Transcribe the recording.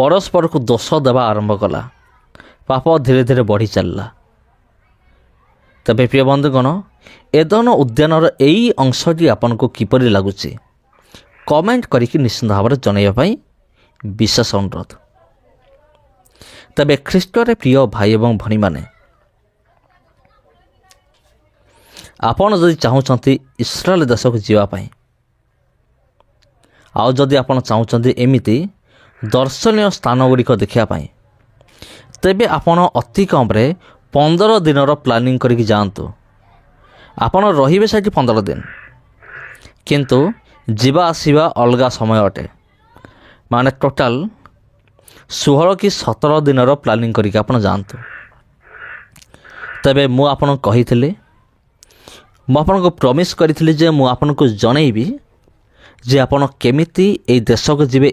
परस्पर को दोष देवा आरंभ कला। पाप धीरे धीरे बढ़ी चलला। तबे प्रिय बंधुगण, एदन उद्यानर यही अंशटी आपन को किपरि लगुच कमेंट करके निश्चित भाव में जनवाई विशेष अनुरोध। तबे ख्रीष्टरे प्रिय भाई एवं भनी माने, आपण जदि चाहूँगी इस्राएल देश को जीवाई, आउ जदि आपण चाहूँगी एमिति दर्शनीय स्थान गुड़िक देखापी, तेबे आपण अति कम्रे 15 दिन प्लानिंग करके जातु। आपण रहिबे सेठी 15 दिन, किंतु जीवा आसीबा अलगा समय अटे। माने टोटाल 16 कि 17 दिन प्लानिंग करके आपण जातु। तबे मु आपण कहिथिले, मु आपण को प्रॉमिस करिथिले जे मु आपण को जणैबी जे आपण केमिति ए देश को जीवे।